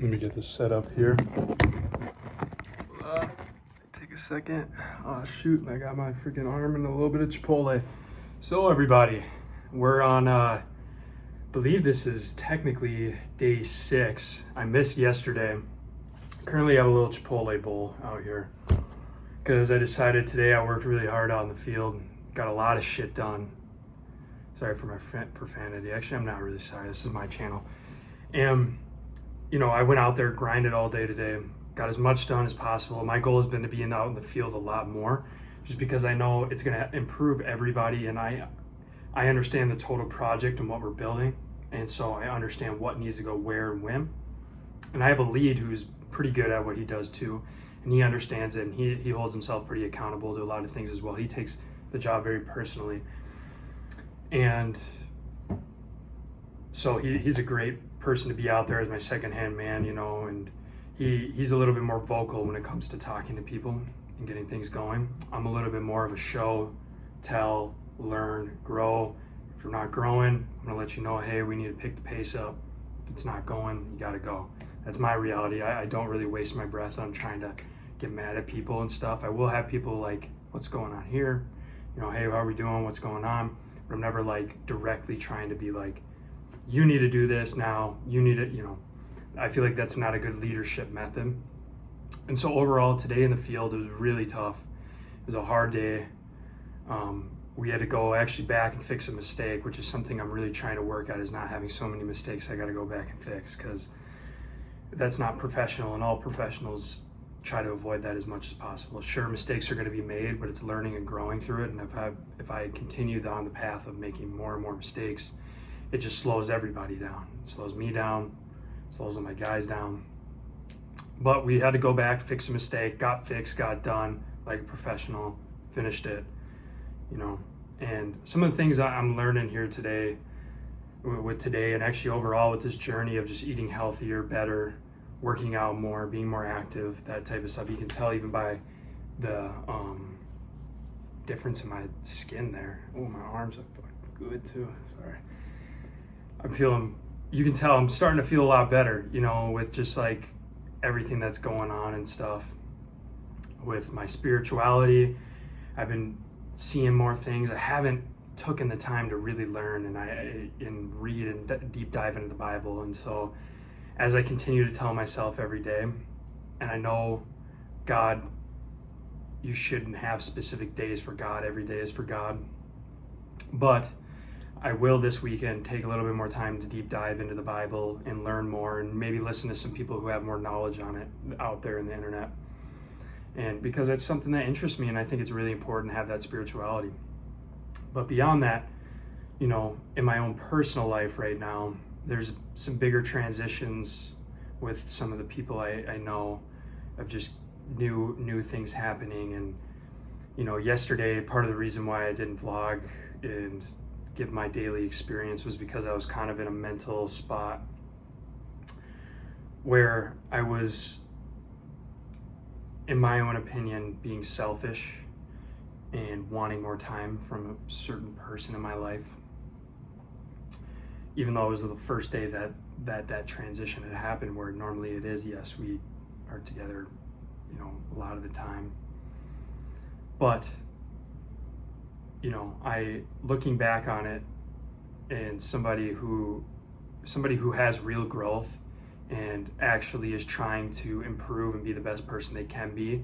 Let me get this set up here. Take a second. Oh shoot, I got my freaking arm in a little bit of Chipotle. So everybody, we're on, believe this is technically day 6. I missed yesterday. Currently have a little Chipotle bowl out here because I decided today I worked really hard out in the field. Got a lot of shit done. Sorry for my profanity. Actually, I'm not really sorry. This is my channel. And I went out there, grinded all day today, got as much done as possible. My goal has been to be out in the field a lot more, just because I know it's going to improve everybody, and I understand the total project and what we're building, and so I understand what needs to go where and when. And I have a lead who's pretty good at what he does too, and he understands it, and he holds himself pretty accountable to a lot of things as well. He takes the job very personally, and so he's a great person to be out there as my second-hand man, and he's a little bit more vocal when it comes to talking to people and getting things going. I'm a little bit more of a show, tell, learn, grow. If you're not growing, I'm gonna let you know, hey, we need to pick the pace up. If it's not going, you gotta go. That's my reality. I don't really waste my breath on trying to get mad at people and stuff. I will have people like, what's going on here? Hey, how are we doing? What's going on? But I'm never like directly trying to be like, you need to do this now, you need it, I feel like that's not a good leadership method. And so overall today in the field, it was really tough. It was a hard day. We had to go actually back and fix a mistake, which is something I'm really trying to work at, is not having so many mistakes I got to go back and fix, because that's not professional, and all professionals try to avoid that as much as possible. Sure, mistakes are going to be made, but it's learning and growing through it. And if I continue on the path of making more and more mistakes, it just slows everybody down. It slows me down, it slows my guys down. But we had to go back, fix a mistake, got fixed, got done like a professional, finished it, And some of the things I'm learning here today, and actually overall with this journey of just eating healthier, better, working out more, being more active, that type of stuff. You can tell even by the difference in my skin there. Oh, my arms are fucking good too, sorry. You can tell I'm starting to feel a lot better, with just like everything that's going on and stuff. With my spirituality, I've been seeing more things. I haven't taken the time to really learn and read and deep dive into the Bible. And so as I continue to tell myself every day, and I know God, you shouldn't have specific days for God, every day is for God, but I will this weekend take a little bit more time to deep dive into the Bible and learn more, and maybe listen to some people who have more knowledge on it out there in the internet. And because it's something that interests me, and I think it's really important to have that spirituality. But beyond that, in my own personal life right now, there's some bigger transitions with some of the people I know, of just new things happening. And yesterday, part of the reason why I didn't vlog and give my daily experience was because I was kind of in a mental spot where I was, in my own opinion, being selfish and wanting more time from a certain person in my life. Even though it was the first day that transition had happened, where normally it is, yes, we are together, a lot of the time. But I, looking back on it, and somebody who has real growth and actually is trying to improve and be the best person they can be,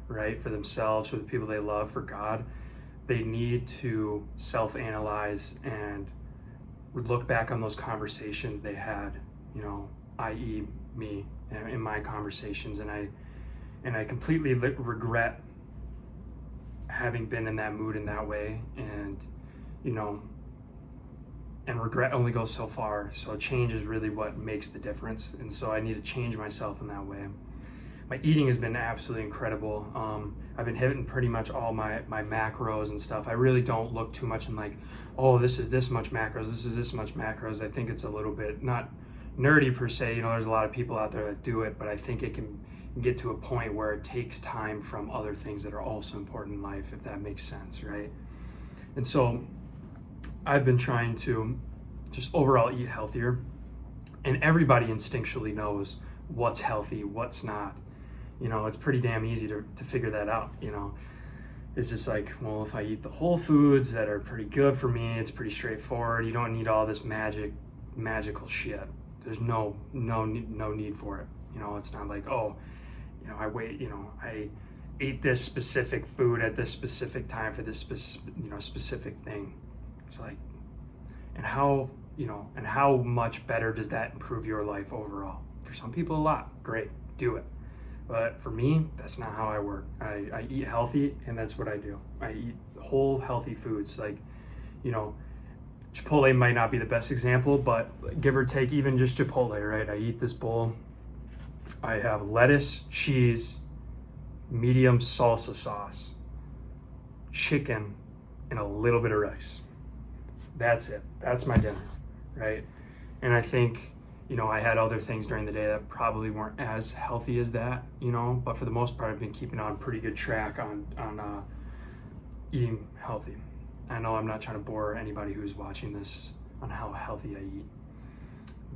right, for themselves, for the people they love, for God, they need to self-analyze and look back on those conversations they had, i.e. me, in my conversations, and I completely regret having been in that mood in that way, and and regret only goes so far. So change is really what makes the difference, and so I need to change myself in that way. My eating has been absolutely incredible. I've been hitting pretty much all my macros and stuff. I really don't look too much in like, oh, this is this much macros, this is this much macros. I think it's a little bit, not nerdy per se, there's a lot of people out there that do it, but I think it can get to a point where it takes time from other things that are also important in life, if that makes sense, right? And so I've been trying to just overall eat healthier, and everybody instinctually knows what's healthy, what's not. It's pretty damn easy to figure that out. It's just like, well, if I eat the whole foods that are pretty good for me, it's pretty straightforward. You don't need all this magical shit. There's no need for it. It's not like, oh, I ate this specific food at this specific time for this specific thing. It's like, and how much better does that improve your life overall? For some people, a lot. Great, do it. But for me, that's not how I work. I eat healthy, and that's what I do. I eat whole healthy foods. Like, Chipotle might not be the best example, but give or take, even just Chipotle, right? I eat this bowl. I have lettuce, cheese, medium salsa sauce, chicken, and a little bit of rice. That's it. That's my dinner, right? And I think, I had other things during the day that probably weren't as healthy as that, but for the most part, I've been keeping on pretty good track on eating healthy. I know I'm not trying to bore anybody who's watching this on how healthy I eat,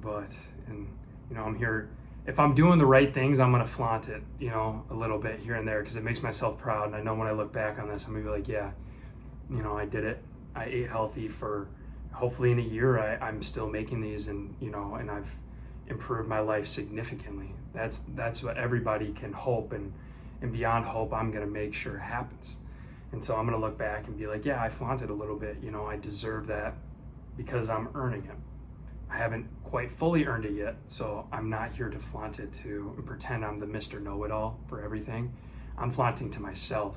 but, I'm here. If I'm doing the right things, I'm going to flaunt it, a little bit here and there, because it makes myself proud. And I know when I look back on this, I'm going to be like, yeah, I did it. I ate healthy for, hopefully in a year, I'm still making these, and, and I've improved my life significantly. That's what everybody can hope, and beyond hope, I'm going to make sure happens. And so I'm going to look back and be like, yeah, I flaunted a little bit. I deserve that because I'm earning it. I haven't quite fully earned it yet, so I'm not here to flaunt it and pretend I'm the Mr. Know-It-All for everything. I'm flaunting to myself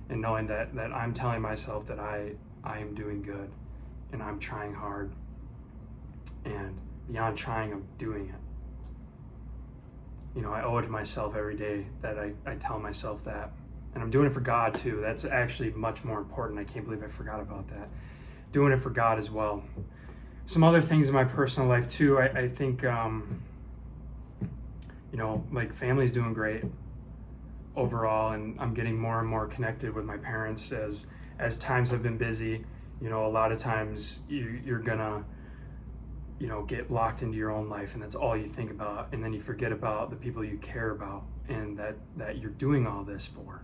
and knowing that I'm telling myself that I am doing good and I'm trying hard, and beyond trying, I'm doing it. I owe it to myself every day that I tell myself that. And I'm doing it for God too. That's actually much more important. I can't believe I forgot about that. Doing it for God as well. Some other things in my personal life too, I think, like family's doing great overall, and I'm getting more and more connected with my parents as times have been busy. A lot of times you're gonna, get locked into your own life, and that's all you think about, and then you forget about the people you care about and that you're doing all this for.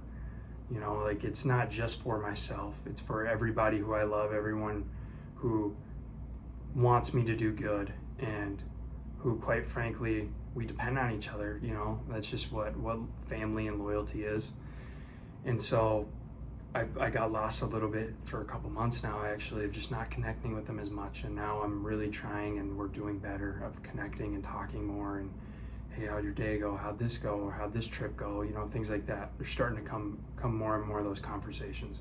Like, it's not just for myself, it's for everybody who I love, everyone who wants me to do good, and who, quite frankly, we depend on each other. That's just what family and loyalty is. And so I got lost a little bit for a couple months now, actually, of just not connecting with them as much, and now I'm really trying, and we're doing better of connecting and talking more, and hey, how'd your day go? How'd this go? Or how'd this trip go? Things like that. They're starting to come more and more of those conversations.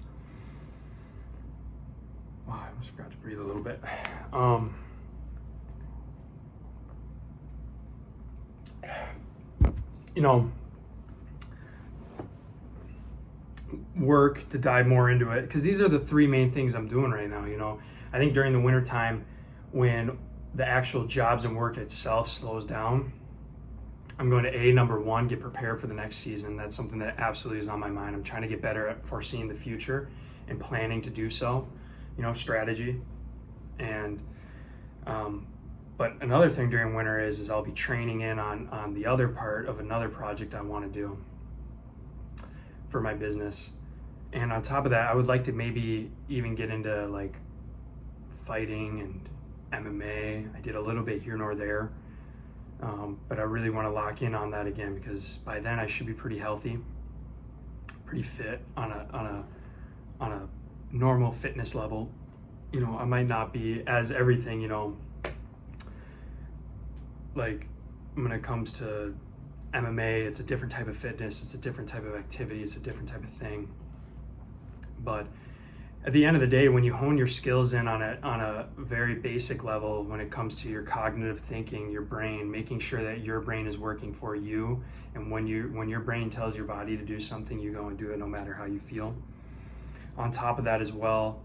Wow, I almost forgot to breathe a little bit. Work, to dive more into it, because these are the three main things I'm doing right now. I think during the winter time, when the actual jobs and work itself slows down, I'm going to number one, get prepared for the next season. That's something that absolutely is on my mind. I'm trying to get better at foreseeing the future and planning to do so, strategy. And but another thing during winter is I'll be training in on the other part of another project I want to do for my business. And on top of that, I would like to maybe even get into like fighting and MMA. I did a little bit here nor there, but I really want to lock in on that again, because by then I should be pretty healthy, pretty fit on a normal fitness level. I might not be as everything, like when it comes to MMA, it's a different type of fitness, it's a different type of activity, it's a different type of thing. But at the end of the day, when you hone your skills in on a very basic level, when it comes to your cognitive thinking, your brain, making sure that your brain is working for you, and when your brain tells your body to do something, you go and do it no matter how you feel. On top of that as well,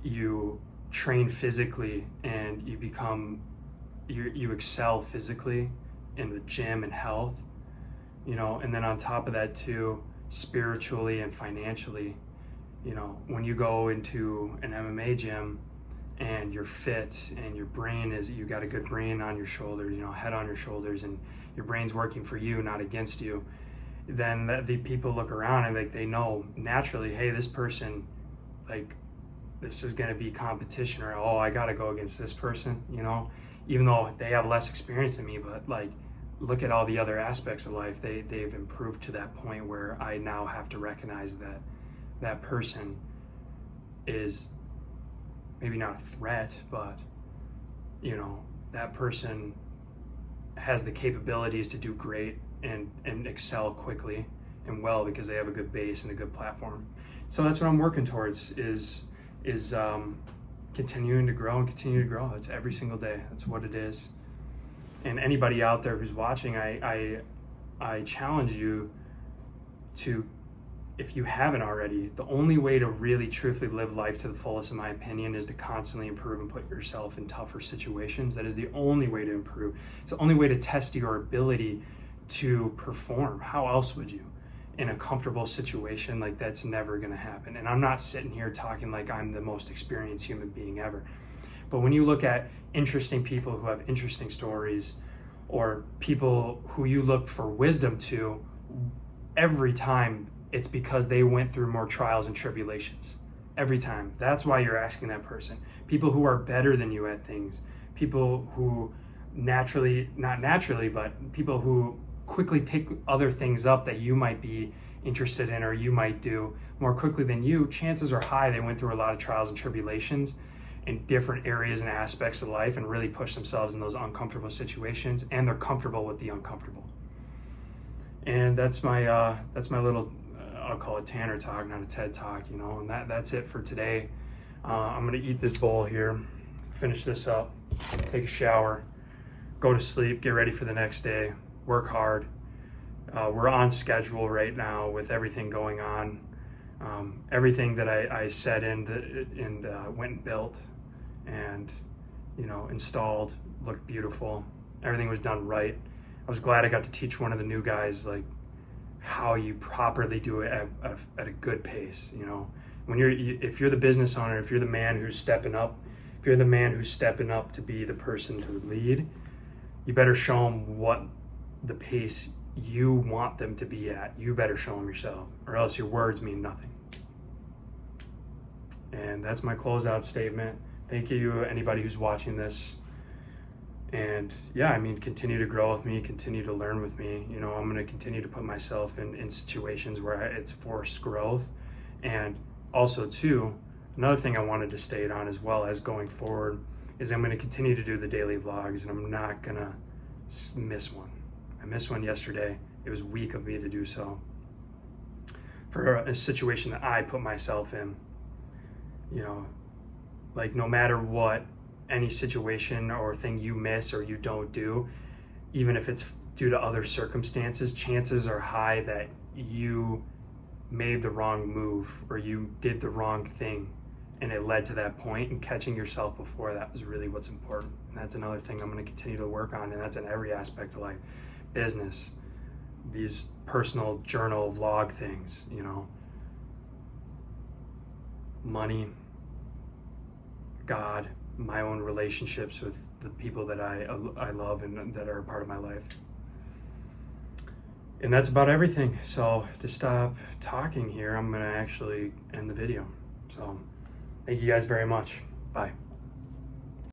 you train physically, and you excel physically in the gym and health, and then on top of that too, spiritually and financially. When you go into an MMA gym, and you're fit and your brain is, you got a good brain on your shoulders, head on your shoulders, and your brain's working for you, not against you, then the people look around and they know naturally, hey, this person, this is going to be competition, or oh, I got to go against this person, even though they have less experience than me. But look at all the other aspects of life. They've improved to that point where I now have to recognize that person is maybe not a threat, but that person has the capabilities to do great and excel quickly and well, because they have a good base and a good platform. So that's what I'm working towards, is continuing to grow and continue to grow. It's every single day. That's what it is. And anybody out there who's watching, I challenge you to, if you haven't already, the only way to really truthfully live life to the fullest, in my opinion, is to constantly improve and put yourself in tougher situations. That is the only way to improve. It's the only way to test your ability to perform. How else would you? In a comfortable situation, that's never going to happen. And I'm not sitting here talking like I'm the most experienced human being ever. But when you look at interesting people who have interesting stories, or people who you look for wisdom to, every time it's because they went through more trials and tribulations. Every time. That's why you're asking that person. People who are better than you at things. People who not naturally, but people who quickly pick other things up that you might be interested in, or you might do more quickly than you. Chances are high they went through a lot of trials and tribulations in different areas and aspects of life, and really pushed themselves in those uncomfortable situations, and they're comfortable with the uncomfortable. And that's my little, I'll call it Tanner talk, not a TED talk, and that's it for today. I'm gonna eat this bowl here, finish this up, take a shower, go to sleep, get ready for the next day, work hard. We're on schedule right now with everything going on. Everything that I set in and went and built and installed looked beautiful. Everything was done right. I was glad I got to teach one of the new guys how you properly do it at a good pace. If you're the business owner, if you're the man who's stepping up, if you're the man who's stepping up to be the person to lead, you better show them what the pace you want them to be at. You better show them yourself, or else your words mean nothing. And that's my closeout statement. Thank you, anybody who's watching this. And yeah, continue to grow with me, continue to learn with me. I'm going to continue to put myself in situations where it's forced growth. And also too, another thing I wanted to state on as well as going forward is I'm going to continue to do the daily vlogs, and I'm not going to miss one. I missed one yesterday. It was weak of me to do so for a situation that I put myself in. No matter what, any situation or thing you miss or you don't do, even if it's due to other circumstances, chances are high that you made the wrong move or you did the wrong thing, and it led to that point, and catching yourself before that was really what's important. And that's another thing I'm going to continue to work on, and that's in every aspect of life. Business, these personal journal vlog things, money, God, my own relationships with the people that I love and that are a part of my life. And that's about everything. So to stop talking here, I'm going to actually end the video. So thank you guys very much. Bye.